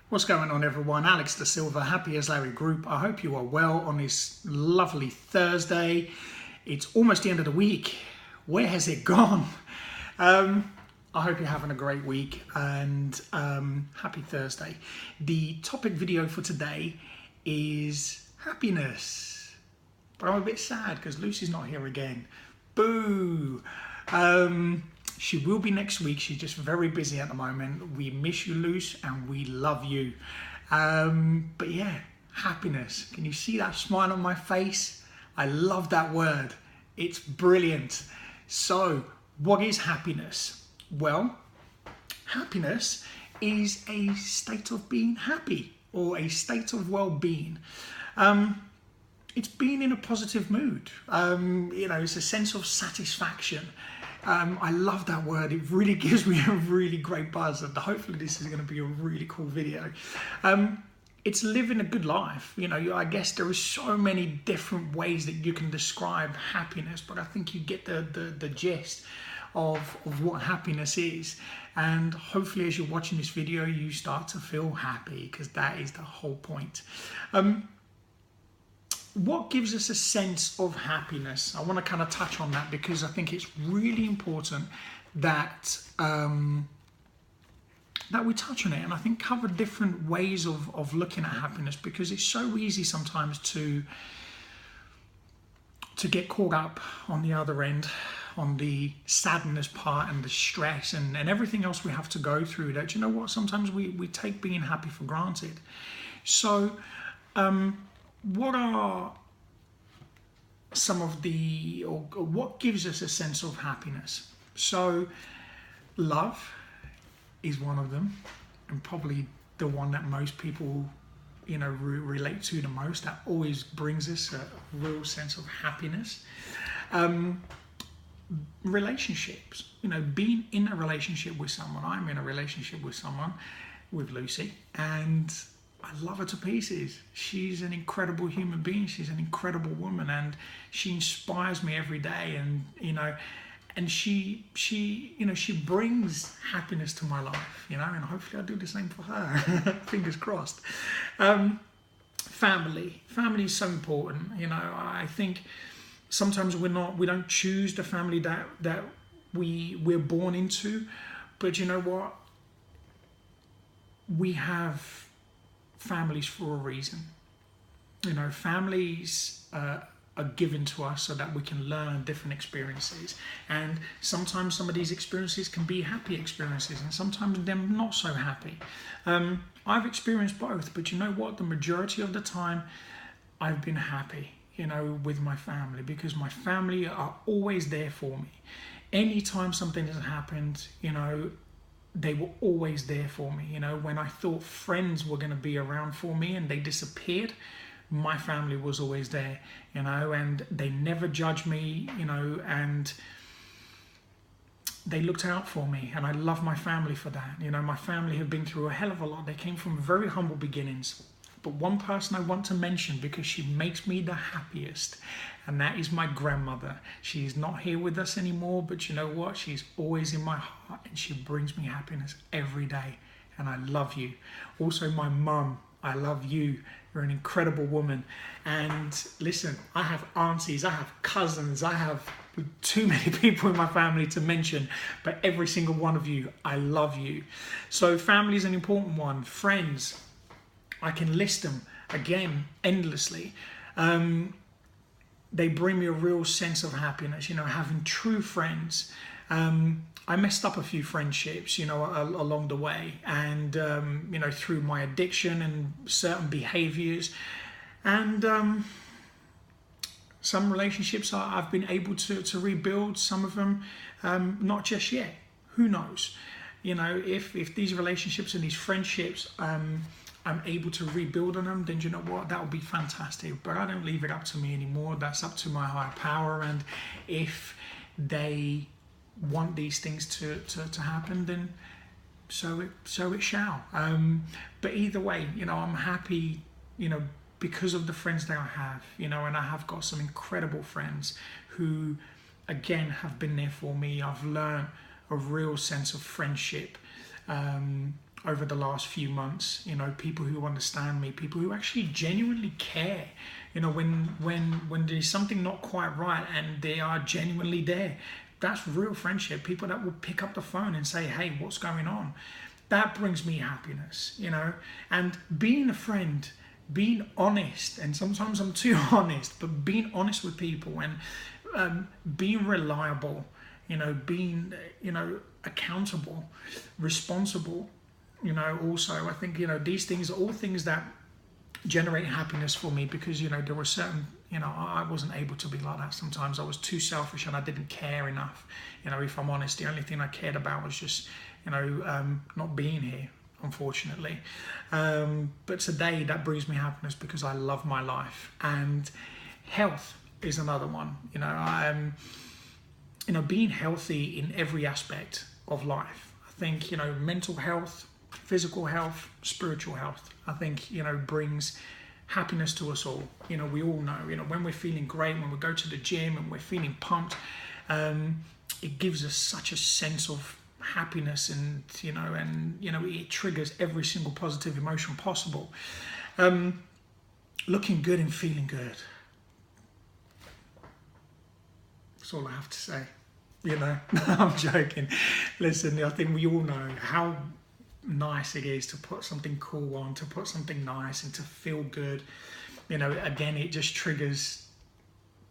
What's going on, everyone? Alex Da Silva, Happy as Larry Group. I hope you are well on this lovely Thursday. It's almost the end of the week. Where has it gone? I hope you're having a great week and happy Thursday. The topic video for today is happiness. But I'm a bit sad because Lucy's not here again. Boo! She will be next week. She's just very busy at the moment. We miss you, Luce, and we love you. But yeah, happiness. Can you see that smile on my face? I love that word. It's brilliant. So, what is happiness? Well, happiness is a state of being happy or a state of well-being. It's being in a positive mood. It's a sense of satisfaction. I love that word. It really gives me a really great buzz, and hopefully this is going to be a really cool video. It's living a good life. I guess there are so many different ways that you can describe happiness, but I think you get the gist of what happiness is. And hopefully as you're watching this video, you start to feel happy, because that is the whole point. What gives us a sense of happiness? I want to kind of touch on that because I think it's really important that that we touch on it, and I think cover different ways of looking at happiness, because it's so easy sometimes to get caught up on the other end, on the sadness part and the stress and everything else we have to go through, that, you know what, sometimes we take being happy for granted. So what are some of or what gives us a sense of happiness? So love is one of them, and probably the one that most people relate to the most. That always brings us a real sense of happiness. Relationships, being in a relationship with someone. I'm in a relationship with someone, with Lucy, and I love her to pieces. She's an incredible human being. She's an incredible woman, and she inspires me every day. And she brings happiness to my life. And hopefully I do the same for her. Fingers crossed. Family is so important. I think sometimes we don't choose the family that we're born into, but you know what? We have families for a reason. Families are given to us so that we can learn different experiences, and sometimes some of these experiences can be happy experiences, and sometimes they're not so happy. I've experienced both, but you know what? The majority of the time I've been happy, with my family, because my family are always there for me. Anytime something has happened, they were always there for me. When I thought friends were going to be around for me and they disappeared, my family was always there, and they never judged me, and they looked out for me, and I love my family for that. My family have been through a hell of a lot. They came from very humble beginnings. But one person I want to mention, because she makes me the happiest, and that is my grandmother. She's not here with us anymore, but you know what? She's always in my heart, and she brings me happiness every day, and I love you. Also, my mum, I love you. You're an incredible woman. And listen, I have aunties, I have cousins, I have too many people in my family to mention, but every single one of you, I love you. So family is an important one. Friends, I can list them again endlessly. They bring me a real sense of happiness, having true friends. I messed up a few friendships, along the way, and through my addiction and certain behaviors, and some relationships I've been able to rebuild. Some of them not just yet. Who knows? If these relationships and these friendships I'm able to rebuild on them, then you know what? That would be fantastic. But I don't leave it up to me anymore. That's up to my higher power. And if they want these things to happen, then so it shall. But either way, I'm happy, because of the friends that I have, and I have got some incredible friends who, again, have been there for me. I've learned a real sense of friendship over the last few months. You know, people who understand me, people who actually genuinely care. You know, when there's something not quite right and they are genuinely there. That's real friendship. People that will pick up the phone and say, hey, what's going on? That brings me happiness, you know. And being a friend, being honest, and sometimes I'm too honest, but being honest with people and being reliable, you know, being, you know, accountable, responsible, you know, also I think, you know, these things are all things that generate happiness for me, because, you know, there were certain, you know, I wasn't able to be like that sometimes. I was too selfish and I didn't care enough. You know, if I'm honest, the only thing I cared about was just, you know, not being here, unfortunately. But today that brings me happiness because I love my life. And health is another one. You know, being healthy in every aspect of life. I think, you know, mental health, physical health, spiritual health, I think, you know, brings happiness to us all. You know, we all know, you know, when we're feeling great, when we go to the gym and we're feeling pumped, it gives us such a sense of happiness, and you know, it triggers every single positive emotion possible. Looking good and feeling good. That's all I have to say. You know, I'm joking. Listen, I think we all know how nice it is to put something cool on, to put something nice and to feel good. You know, again, it just triggers,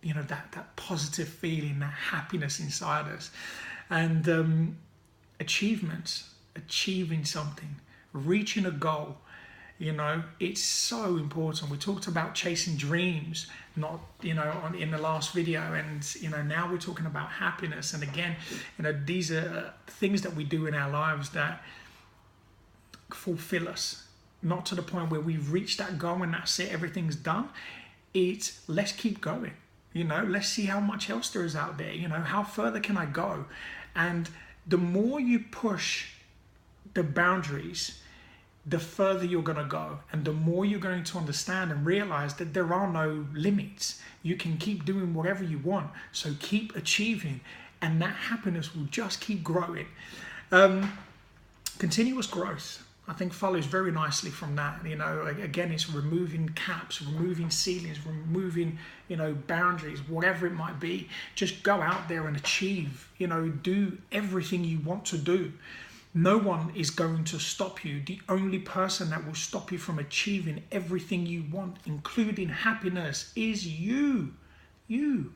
you know, that positive feeling, that happiness inside us. And achievements, achieving something, reaching a goal, you know, it's so important. We talked about chasing dreams, not, you know, in the last video, and you know, now we're talking about happiness. And again, you know, these are things that we do in our lives that fulfill us, not to the point where we've reached that goal and that's it, everything's done. It's let's keep going, you know, let's see how much else there is out there, you know, how further can I go? And the more you push the boundaries, the further you're going to go, and the more you're going to understand and realize that there are no limits. You can keep doing whatever you want, so keep achieving, and that happiness will just keep growing. Continuous growth, I think, follows very nicely from that. You know, again, it's removing caps, removing ceilings, removing, you know, boundaries, whatever it might be. Just go out there and achieve, you know, do everything you want to do. No one is going to stop you. The only person that will stop you from achieving everything you want, including happiness, is you. You.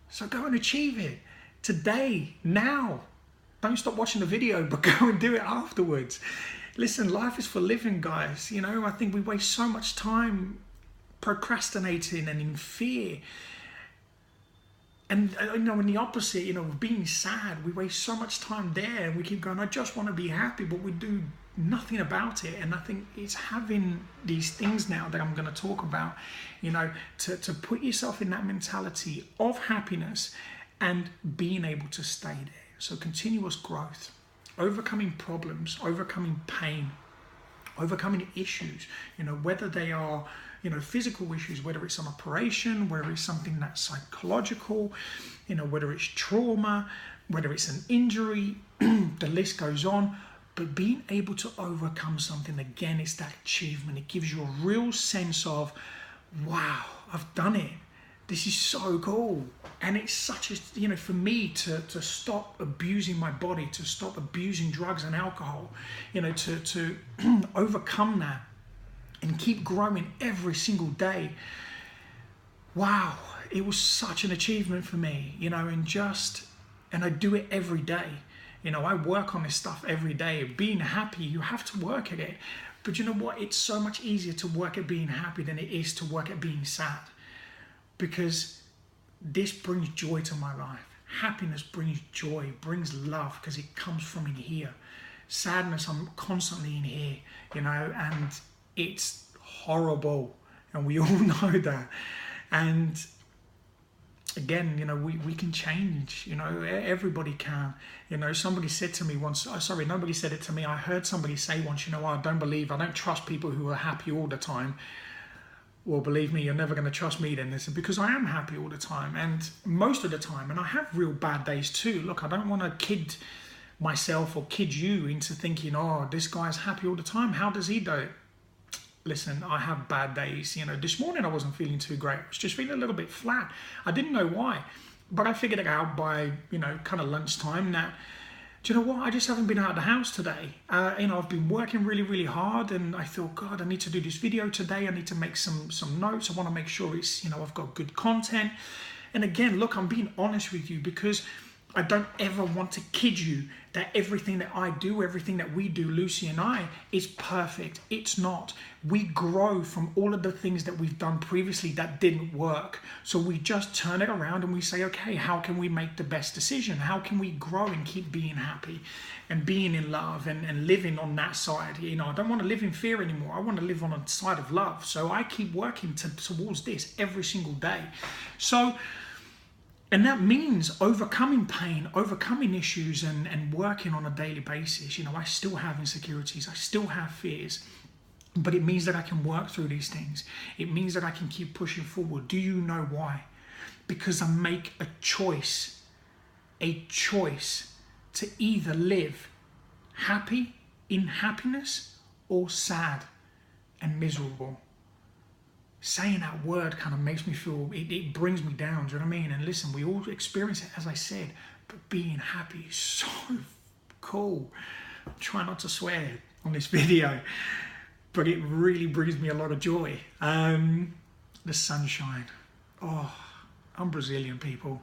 So go and achieve it. Today, now. Don't stop watching the video, but go and do it afterwards. Listen, life is for living, guys. You know, I think we waste so much time procrastinating and in fear. And, you know, in the opposite, you know, being sad, we waste so much time there, and we keep going, I just want to be happy, but we do nothing about it. And I think it's having these things now that I'm going to talk about, you know, to put yourself in that mentality of happiness and being able to stay there. So continuous growth, overcoming problems, overcoming pain, overcoming issues, you know, whether they are, you know, physical issues, whether it's an operation, whether it's something that's psychological, you know, whether it's trauma, whether it's an injury, the list goes on. But being able to overcome something, again, it's that achievement. It gives you a real sense of, wow, I've done it. This is so cool. And it's such a, you know, for me to stop abusing my body, to stop abusing drugs and alcohol, you know, to overcome that and keep growing every single day. Wow, it was such an achievement for me, you know, and I do it every day. You know, I work on this stuff every day. Being happy, you have to work at it. But you know what? It's so much easier to work at being happy than it is to work at being sad. Because this brings joy to my life. Happiness brings joy, brings love, because it comes from in here. Sadness, I'm constantly in here, you know, and it's horrible. And we all know that. And again, you know, we can change, you know, everybody can. You know, somebody said to me once, sorry, nobody said it to me. I heard somebody say once, you know, I don't trust people who are happy all the time. Well, believe me, you're never going to trust me then. Listen, because I am happy all the time, and most of the time, and I have real bad days too. Look, I don't want to kid myself or kid you into thinking, oh, this guy's happy all the time. How does he do it? Listen, I have bad days. You know, this morning I wasn't feeling too great. I was just feeling a little bit flat. I didn't know why, but I figured it out by, you know, kind of lunchtime that, do you know what? I just haven't been out of the house today. You know, I've been working really, really hard, and I thought, God, I need to do this video today. I need to make some notes. I want to make sure it's, you know, I've got good content. And again, look, I'm being honest with you because I don't ever want to kid you that everything that I do, everything that we do, Lucy and I, is perfect. It's not. We grow from all of the things that we've done previously that didn't work. So we just turn it around and we say, okay, how can we make the best decision? How can we grow and keep being happy and being in love and living on that side? You know, I don't want to live in fear anymore. I want to live on a side of love. So I keep working towards this every single day. So, and that means overcoming pain, overcoming issues, and working on a daily basis. You know, I still have insecurities, I still have fears, but it means that I can work through these things. It means that I can keep pushing forward. Do you know why? Because I make a choice to either live happy in happiness or sad and miserable. Saying that word kind of makes me feel, it brings me down, do you know what I mean? And listen, we all experience it, as I said, but being happy is so cool. Try not to swear on this video, but it really brings me a lot of joy. The sunshine. Oh, I'm Brazilian, people.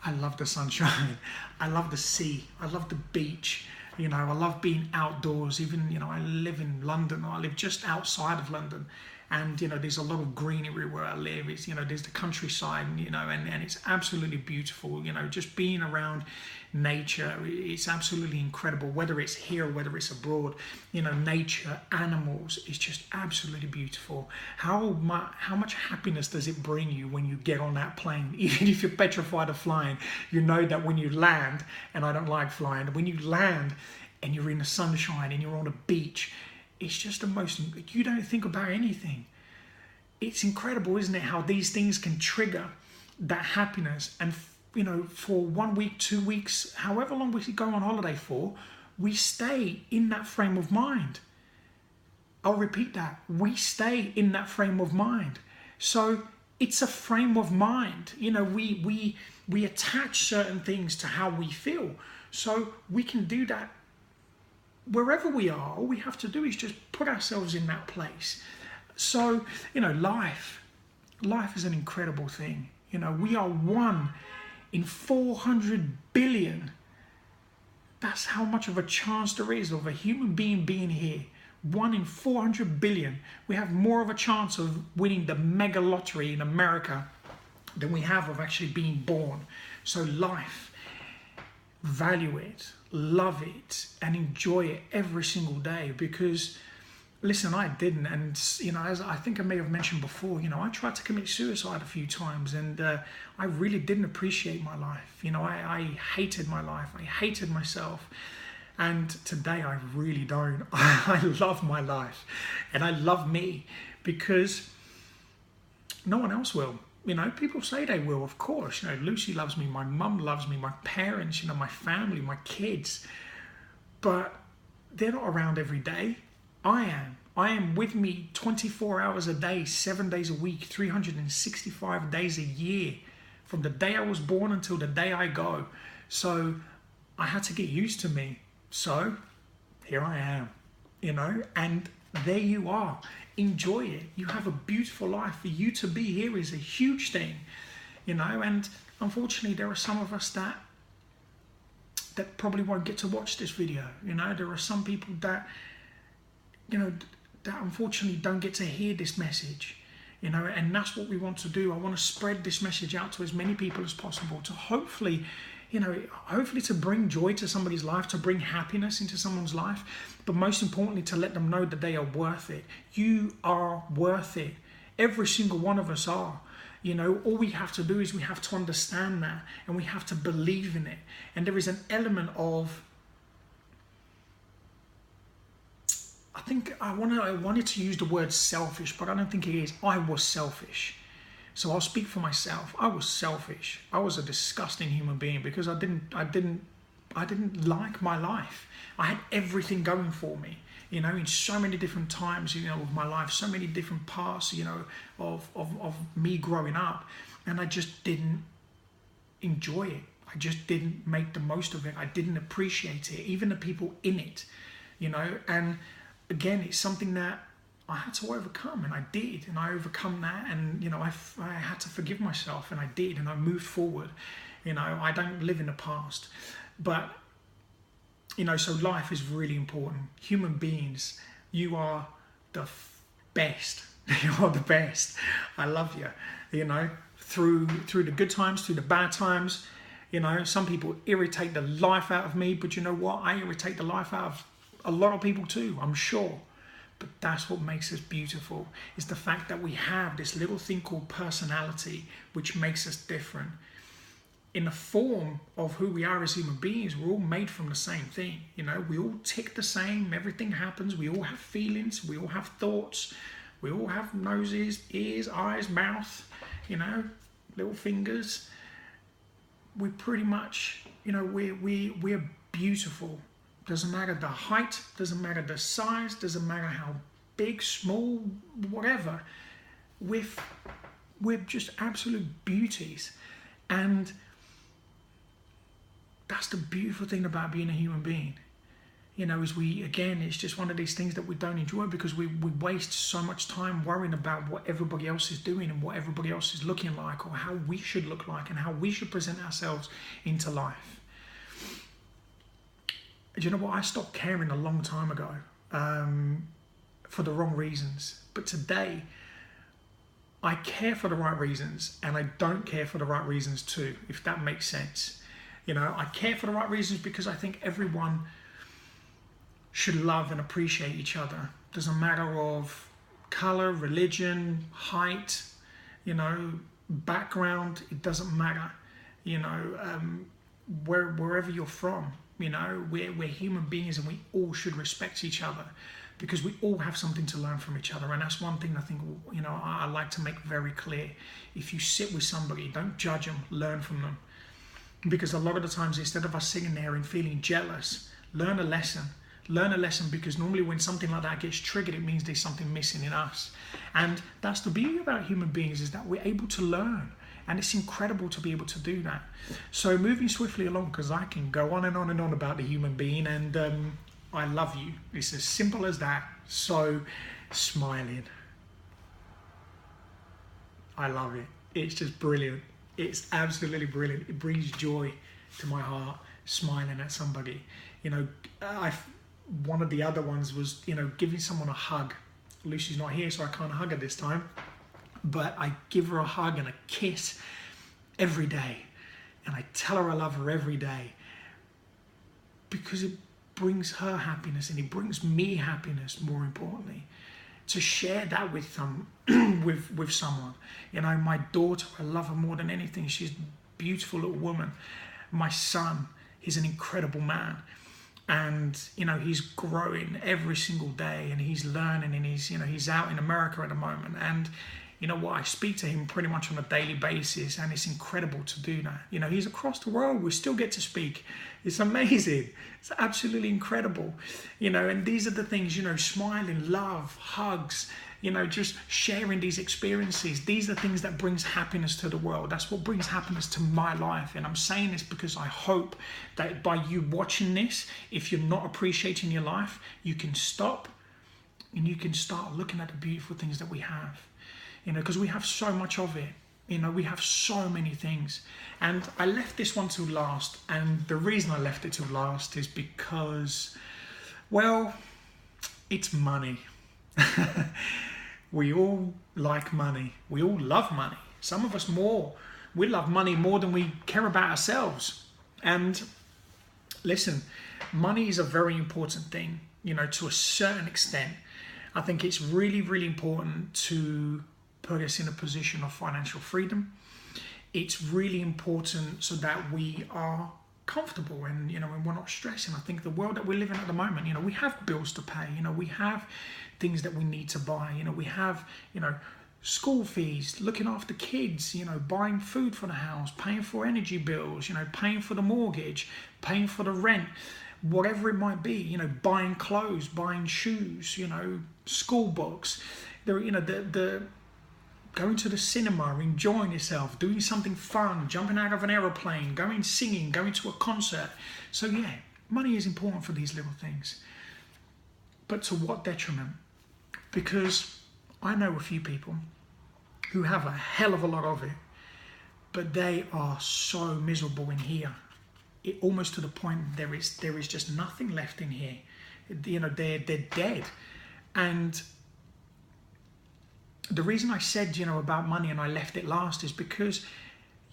I love the sunshine. I love the sea. I love the beach. You know, I love being outdoors. Even, you know, I live in London, or I live just outside of London. And, you know, there's a lot of greenery where I live. It's, you know, there's the countryside, you know, and it's absolutely beautiful. You know, just being around nature, it's absolutely incredible. Whether it's here, whether it's abroad, you know, nature, animals, it's just absolutely beautiful. How much happiness does it bring you when you get on that plane? Even if you're petrified of flying, you know that when you land, and I don't like flying, when you land and you're in the sunshine and you're on a beach, it's just the most, you don't think about anything. It's incredible, isn't it, how these things can trigger that happiness. And, you know, for 1 week, 2 weeks, however long we go on holiday for, we stay in that frame of mind. I'll repeat that. We stay in that frame of mind. So it's a frame of mind. You know, we attach certain things to how we feel. So we can do that wherever we are. All we have to do is just put ourselves in that place. So, you know, life is an incredible thing. You know, we are 1 in 400 billion. That's how much of a chance there is of a human being being here. 1 in 400 billion. We have more of a chance of winning the mega lottery in America than we have of actually being born. So life, value it, love it, and enjoy it every single day. Because listen, I didn't, and you know, as I think I may have mentioned before, you know, I tried to commit suicide a few times, and I really didn't appreciate my life. You know, I hated my life, I hated myself, and today I really don't. I love my life, and I love me, because no one else will. You know, people say they will, of course. You know, Lucy loves me, my mum loves me, my parents, you know, my family, my kids. But they're not around every day. I am. I am with me 24 hours a day, 7 days a week, 365 days a year, from the day I was born until the day I go. So I had to get used to me. So here I am, you know, and there you are. Enjoy it. You have a beautiful life. For you to be here is a huge thing, you know. And unfortunately, there are some of us that probably won't get to watch this video. You know, there are some people that, you know, that unfortunately don't get to hear this message, you know. And that's what we want to do. I want to spread this message out to as many people as possible, to hopefully, you know, hopefully to bring joy to somebody's life, to bring happiness into someone's life, but most importantly, to let them know that they are worth it. You are worth it. Every single one of us are. You know, all we have to do is we have to understand that, and we have to believe in it. And there is an element of, I think I wanted to use the word selfish, but I don't think it is. I was selfish. So I'll speak for myself. I was selfish. I was a disgusting human being, because I like my life. I had everything going for me, you know, in so many different times, you know, of my life, so many different parts, you know, of me growing up, and I just didn't enjoy it. I just didn't make the most of it. I didn't appreciate it, even the people in it, you know. And again, it's something that I had to overcome, and I did, and I overcome that, and you know, I had to forgive myself, and I did, and I moved forward. You know, I don't live in the past, but you know, so life is really important. Human beings, you are the best. You are the best. I love you. You know, through the good times, through the bad times. You know, some people irritate the life out of me, but you know what? I irritate the life out of a lot of people too, I'm sure. But that's what makes us beautiful, is the fact that we have this little thing called personality, which makes us different. In the form of who we are as human beings, we're all made from the same thing. You know, we all tick the same, everything happens, we all have feelings, we all have thoughts, we all have noses, ears, eyes, mouth, you know, little fingers. We pretty much, you know, we're beautiful. Doesn't matter the height, doesn't matter the size, doesn't matter how big, small, whatever. We're just absolute beauties. And that's the beautiful thing about being a human being. You know, again, it's just one of these things that we don't enjoy because we waste so much time worrying about what everybody else is doing and what everybody else is looking like, or how we should look like and how we should present ourselves into life. Do you know what? I stopped caring a long time ago for the wrong reasons. But today, I care for the right reasons, and I don't care for the right reasons too, if that makes sense. You know, I care for the right reasons because I think everyone should love and appreciate each other. Doesn't matter of color, religion, height, you know, background, it doesn't matter. You know, wherever you're from, you know, we're human beings, and we all should respect each other because we all have something to learn from each other. And that's one thing I think, you know, I like to make very clear. If you sit with somebody, don't judge them, learn from them. Because a lot of the times, instead of us sitting there and feeling jealous, learn a lesson. Learn a lesson, because normally when something like that gets triggered, it means there's something missing in us. And that's the beauty about human beings, is that we're able to learn. And it's incredible to be able to do that. So moving swiftly along, because I can go on and on and on about the human being, and I love you. It's as simple as that. So smiling. I love it. It's just brilliant. It's absolutely brilliant. It brings joy to my heart, smiling at somebody. You know, one of the other ones was, you know, giving someone a hug. Lucy's not here, so I can't hug her this time. But I give her a hug and a kiss every day. And I tell her I love her every day. Because it brings her happiness, and it brings me happiness, more importantly. To share that with someone. You know, my daughter, I love her more than anything. She's a beautiful little woman. My son, he's an incredible man. And, you know, he's growing every single day, and he's learning, and he's out in America at the moment. And, you know what, I speak to him pretty much on a daily basis, and it's incredible to do that. You know, he's across the world. We still get to speak. It's amazing. It's absolutely incredible. You know, and these are the things, you know, smiling, love, hugs, you know, just sharing these experiences. These are things that brings happiness to the world. That's what brings happiness to my life. And I'm saying this because I hope that by you watching this, if you're not appreciating your life, you can stop and you can start looking at the beautiful things that we have. You know, because we have so much of it. You know, we have so many things. And I left this one till last. And the reason I left it till last is because, well, it's money. We all like money. We all love money. Some of us more. We love money more than we care about ourselves. And listen, money is a very important thing, you know, to a certain extent. I think it's really, really important to put us in a position of financial freedom. It's really important so that we are comfortable and, you know, and we're not stressing. I think the world that we live in at the moment, you know, we have bills to pay, you know, we have things that we need to buy, you know, we have, you know, school fees, looking after kids, buying food for the house, paying for energy bills, paying for the mortgage, paying for the rent, whatever it might be, buying clothes, buying shoes, school books, the going to the cinema, enjoying yourself, doing something fun, jumping out of an aeroplane, going singing, going to a concert. So yeah, money is important for these little things. But to what detriment? Because I know a few people who have a hell of a lot of it, but they are so miserable in here. Almost to the point there is just nothing left in here. They're dead. And the reason I said, about money and I left it last is because,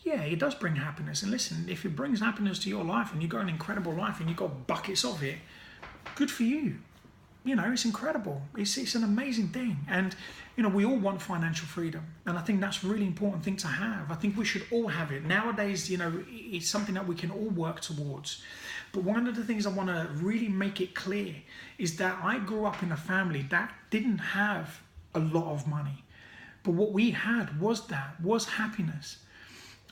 yeah, it does bring happiness. And listen, if it brings happiness to your life and you've got an incredible life and you've got buckets of it, good for you. It's incredible. It's an amazing thing. And, we all want financial freedom. And I think that's a really important thing to have. I think we should all have it. Nowadays, it's something that we can all work towards. But one of the things I want to really make it clear is that I grew up in a family that didn't have a lot of money. But what we had was happiness.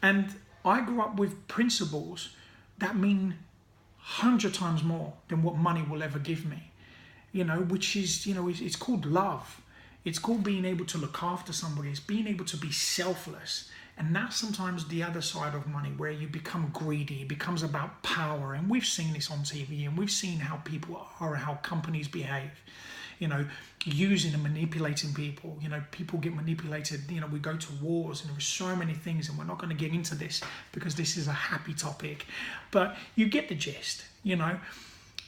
And I grew up with principles that mean 100 times more than what money will ever give me. Which is, it's called love. It's called being able to look after somebody. It's being able to be selfless. And that's sometimes the other side of money, where you become greedy. It becomes about power. And we've seen this on TV, and we've seen how people are, how companies behave. Using and manipulating people. People get manipulated. We go to wars, and there are so many things, and we're not going to get into this because this is a happy topic. But you get the gist,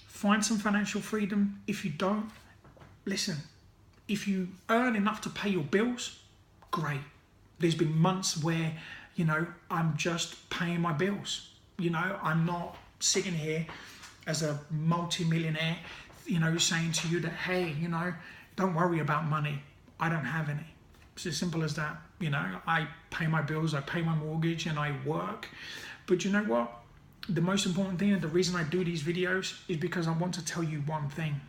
Find some financial freedom. If you don't, listen, if you earn enough to pay your bills, great. There's been months where, I'm just paying my bills. I'm not sitting here as a multi-millionaire, saying to you that, hey, don't worry about money. I don't have any. It's as simple as that. I pay my bills, I pay my mortgage, and I work. But you know what? The most important thing, and the reason I do these videos, is because I want to tell you one thing.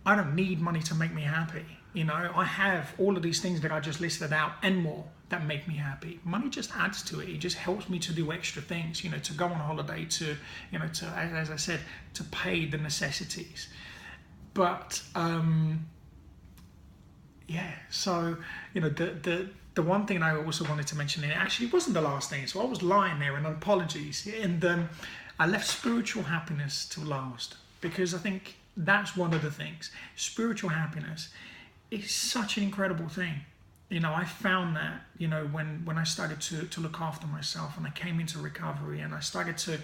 I don't need money to make me happy. I have all of these things that I just listed out and more that make me happy. Money just adds to it. It just helps me to do extra things, to go on holiday, to, as I said, to pay the necessities. But, yeah, so, the one thing I also wanted to mention, and it actually wasn't the last thing, so I was lying there, and apologies. And I left spiritual happiness to last, because I think that's one of the things. Spiritual happiness is such an incredible thing. I found that, when I started to look after myself, and I came into recovery, and I started to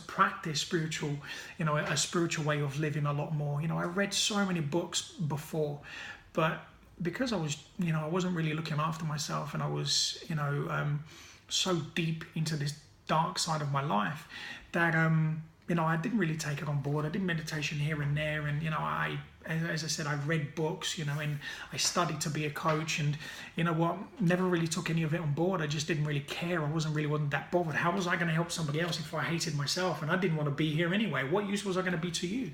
practice spiritual, a spiritual way of living a lot more. I read so many books before, but because I was, I wasn't really looking after myself, and I was, so deep into this dark side of my life that, I didn't really take it on board. I did meditation here and there, and, as I said, I read books, and I studied to be a coach, and never really took any of it on board. I just didn't really care. I wasn't that bothered. How was I going to help somebody else if I hated myself, and I didn't want to be here anyway? What use was I going to be to you?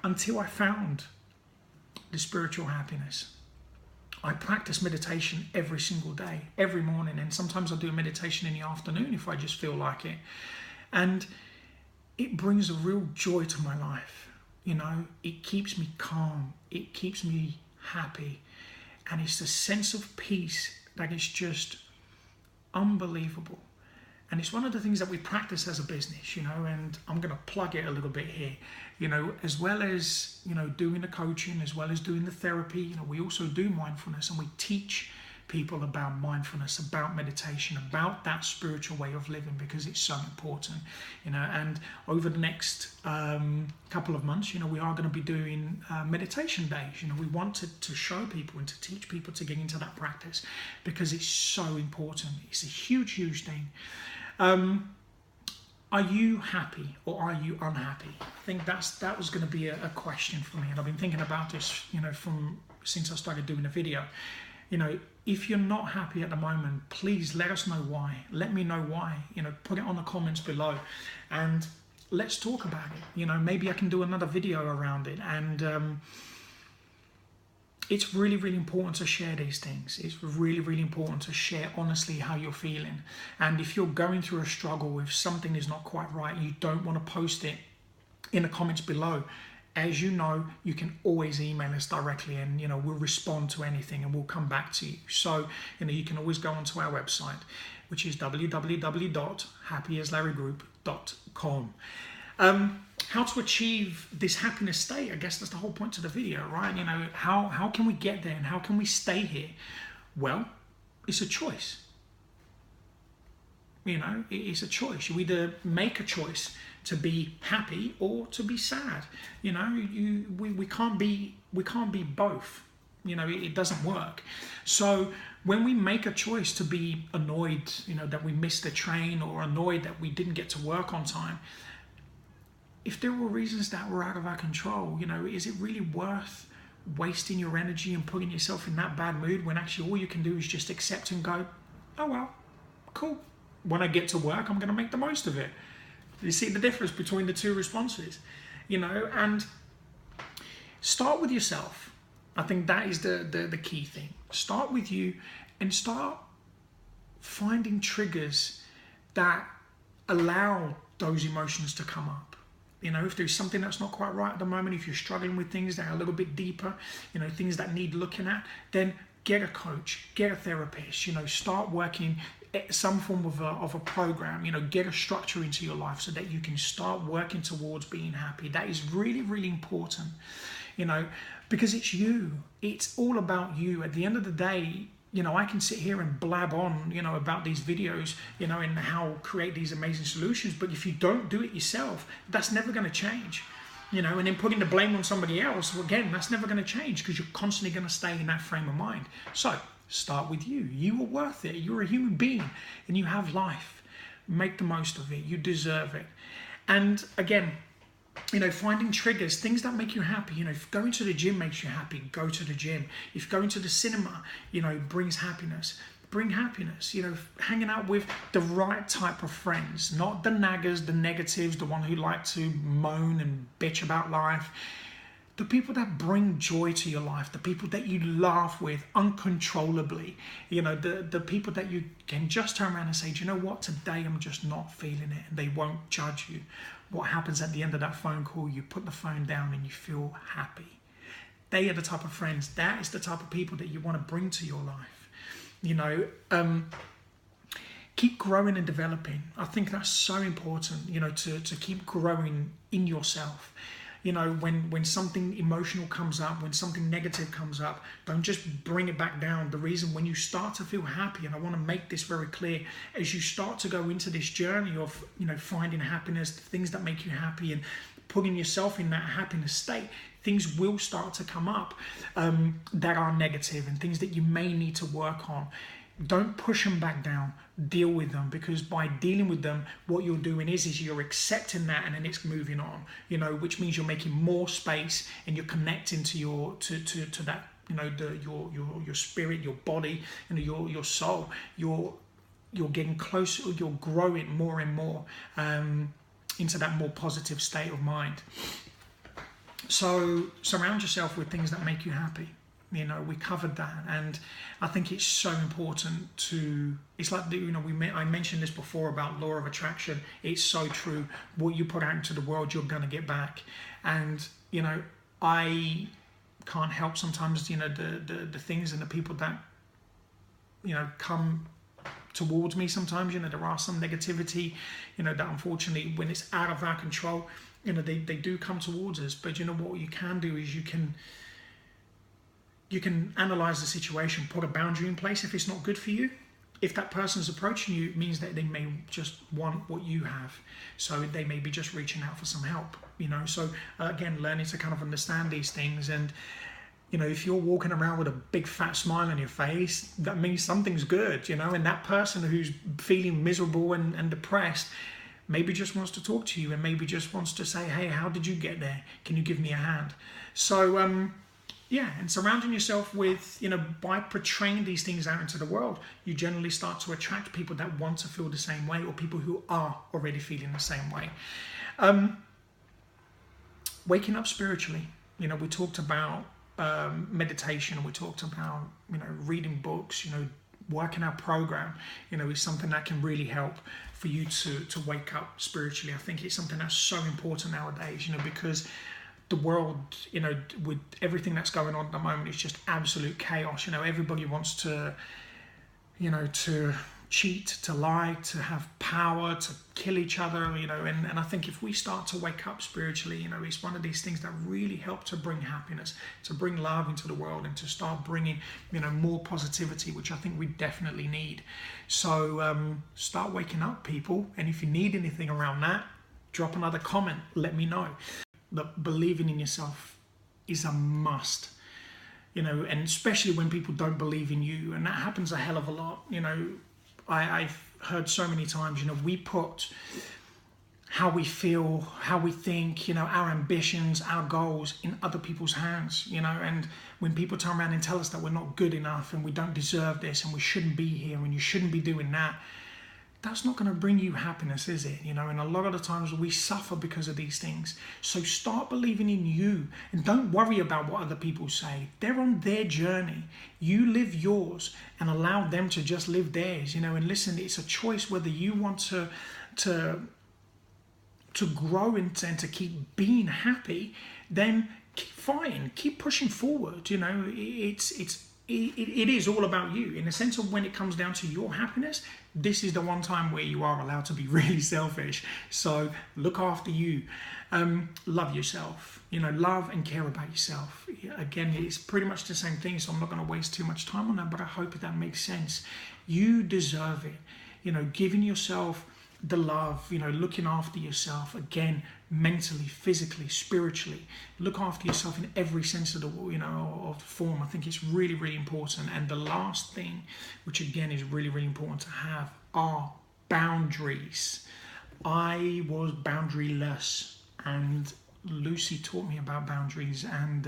Until I found the spiritual happiness. I practice meditation every single day, every morning, and sometimes I do a meditation in the afternoon if I just feel like it. And it brings a real joy to my life. It keeps me calm, it keeps me happy, and it's a sense of peace that is just unbelievable. And it's one of the things that we practice as a business, and I'm going to plug it a little bit here, as well as, doing the coaching, as well as doing the therapy, we also do mindfulness, and we teach people about mindfulness, about meditation, about that spiritual way of living, because it's so important, and over the next couple of months, we are going to be doing meditation days. We want to show people and to teach people to get into that practice, because it's so important. It's a huge, huge thing. Are you happy or are you unhappy? I think that was going to be a question for me, and I've been thinking about this, since I started doing the video. If you're not happy at the moment, please let us know why. Let me know why. Put it on the comments below, and let's talk about it. Maybe I can do another video around it, and it's really, really important to share these things. It's really, really important to share honestly how you're feeling. And if you're going through a struggle, if something is not quite right, you don't want to post it in the comments below. As you know, you can always email us directly, and we'll respond to anything and we'll come back to you. So you can always go onto our website, which is www.happyaslarrygroup.com. How to achieve this happiness state? I guess that's the whole point to the video, right? How can we get there and how can we stay here? Well, it's a choice. It's a choice. You either make a choice to be happy or to be sad. We can't be both. It doesn't work. So when we make a choice to be annoyed, that we missed the train, or annoyed that we didn't get to work on time, if there were reasons that were out of our control, is it really worth wasting your energy and putting yourself in that bad mood when actually all you can do is just accept and go, oh well, cool. When I get to work, I'm going to make the most of it. You see the difference between the two responses, and start with yourself. I think that is the key thing. Start with you and start finding triggers that allow those emotions to come up. If there's something that's not quite right at the moment, if you're struggling with things that are a little bit deeper, things that need looking at, then get a coach, get a therapist, start working some form of a program, get a structure into your life so that you can start working towards being happy. That is really, really important, because it's you. It's all about you. At the end of the day, I can sit here and blab on, about these videos, and how create these amazing solutions. But if you don't do it yourself, that's never going to change, and then putting the blame on somebody else, again, that's never going to change because you're constantly going to stay in that frame of mind. So start with you. You are worth it. You're a human being and you have life. Make the most of it. You deserve it. And again, finding triggers, things that make you happy. If going to the gym makes you happy, go to the gym. If going to the cinema, brings happiness, bring happiness. Hanging out with the right type of friends, not the naggers, the negatives, the one who like to moan and bitch about life. The people that bring joy to your life, the people that you laugh with uncontrollably, the people that you can just turn around and say, do you know what, today I'm just not feeling it, and they won't judge you. What happens at the end of that phone call, you put the phone down and you feel happy. They are the type of friends, that is the type of people that you want to bring to your life. Keep growing and developing. I think that's so important, to keep growing in yourself. When something emotional comes up, when something negative comes up, don't just bring it back down. The reason when you start to feel happy, and I want to make this very clear, as you start to go into this journey of, finding happiness, things that make you happy and putting yourself in that happiness state, things will start to come up that are negative and things that you may need to work on. Don't push them back down. Deal with them, because by dealing with them, what you're doing is you're accepting that, and then it's moving on. Which means you're making more space and you're connecting to your to that your spirit, your body, your soul. You're getting closer. You're growing more and more into that more positive state of mind. So surround yourself with things that make you happy. We covered that, and I think it's so important to. It's like I mentioned this before about law of attraction. It's so true. What you put out into the world, you're gonna get back. And I can't help sometimes. The things and the people that come towards me. Sometimes there are some negativity. That unfortunately, when it's out of our control, they do come towards us. But what you can do is you can analyze the situation, put a boundary in place if it's not good for you. If that person's approaching you, it means that they may just want what you have. So they may be just reaching out for some help, So again, learning to kind of understand these things. And, if you're walking around with a big fat smile on your face, that means something's good, And that person who's feeling miserable and depressed maybe just wants to talk to you, and maybe just wants to say, hey, how did you get there? Can you give me a hand? So, and surrounding yourself with, by portraying these things out into the world, you generally start to attract people that want to feel the same way, or people who are already feeling the same way. Waking up spiritually. We talked about meditation. We talked about, reading books, working our program, is something that can really help for you to wake up spiritually. I think it's something that's so important nowadays, because the world, with everything that's going on at the moment, it's just absolute chaos. Everybody wants to, to cheat, to lie, to have power, to kill each other, and I think if we start to wake up spiritually, it's one of these things that really help to bring happiness, to bring love into the world, and to start bringing, more positivity, which I think we definitely need. So start waking up, people, and if you need anything around that, drop another comment, let me know. But believing in yourself is a must, and especially when people don't believe in you, and that happens a hell of a lot. I've heard so many times, we put how we feel, how we think, our ambitions, our goals in other people's hands, and when people turn around and tell us that we're not good enough and we don't deserve this and we shouldn't be here and you shouldn't be doing that, that's not going to bring you happiness, is it? And a lot of the times we suffer because of these things. So start believing in you and don't worry about what other people say. They're on their journey. You live yours and allow them to just live theirs, and listen, it's a choice whether you want to grow and to keep being happy, then keep fighting, keep pushing forward. It is all about you, in the sense of when it comes down to your happiness. This is the one time where you are allowed to be really selfish. So look after you, love yourself, love and care about yourself. Again, it's pretty much the same thing, so I'm not going to waste too much time on that, but I hope that makes sense. You deserve it, giving yourself the love, looking after yourself, again, mentally, physically, spiritually. Look after yourself in every sense of the, of the form. I think it's really, really important. And the last thing, which again is really, really important to have, are boundaries. I was boundaryless, and Lucy taught me about boundaries, and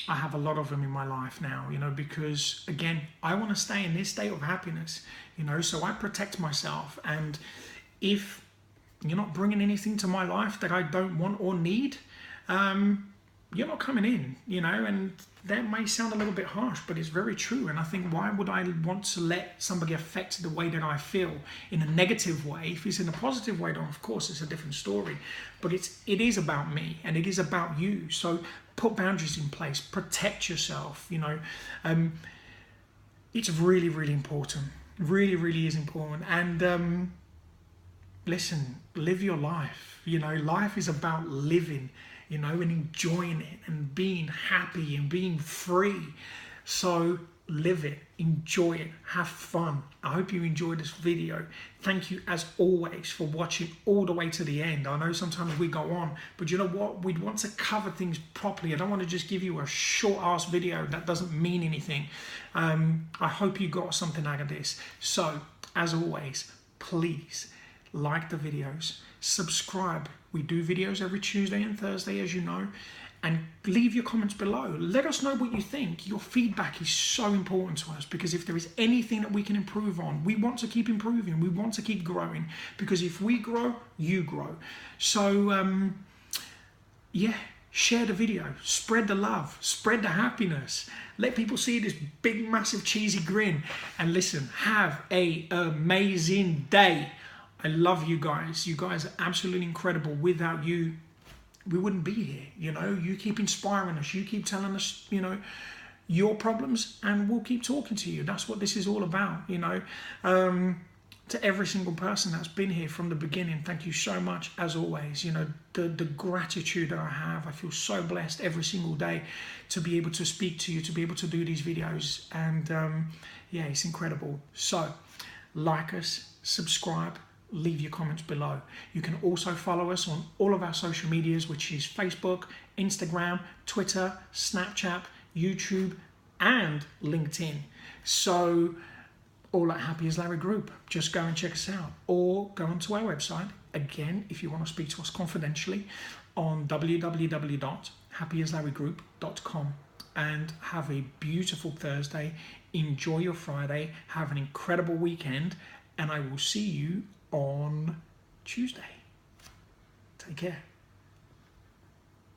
I have a lot of them in my life now, because again, I want to stay in this state of happiness, so I protect myself. And if you're not bringing anything to my life that I don't want or need, you're not coming in, and that may sound a little bit harsh, but it's very true. And I think, why would I want to let somebody affect the way that I feel in a negative way? If it's in a positive way, then of course it's a different story, but it is about me and it is about you. So put boundaries in place, protect yourself. It's really, really important. Really, really is important. And listen, live your life. Life is about living, and enjoying it and being happy and being free. So live it, enjoy it, have fun. I hope you enjoyed this video. Thank you as always for watching all the way to the end. I know sometimes we go on, but you know what? We'd want to cover things properly. I don't want to just give you a short ass video that doesn't mean anything. I hope you got something out of this. So as always, please like the videos, subscribe. We do videos every Tuesday and Thursday, as you know, and leave your comments below. Let us know what you think. Your feedback is so important to us, because if there is anything that we can improve on, we want to keep improving. We want to keep growing, because if we grow, you grow. So yeah, share the video, spread the love, spread the happiness. Let people see this big, massive, cheesy grin. And listen, have an amazing day. I love you guys. You guys are absolutely incredible. Without you, we wouldn't be here. You keep inspiring us. You keep telling us, your problems, and we'll keep talking to you. That's what this is all about, To every single person that's been here from the beginning, thank you so much, as always. The gratitude that I have, I feel so blessed every single day to be able to speak to you, to be able to do these videos. And yeah, it's incredible. So like us, subscribe, leave your comments below. You can also follow us on all of our social medias, which is Facebook, Instagram, Twitter, Snapchat, YouTube, and LinkedIn. So all at Happy as Larry Group. Just go and check us out, or go onto our website, again, if you want to speak to us confidentially, on www.happyaslarrygroup.com. And have a beautiful Thursday. Enjoy your Friday. Have an incredible weekend, and I will see you on Tuesday. Take care.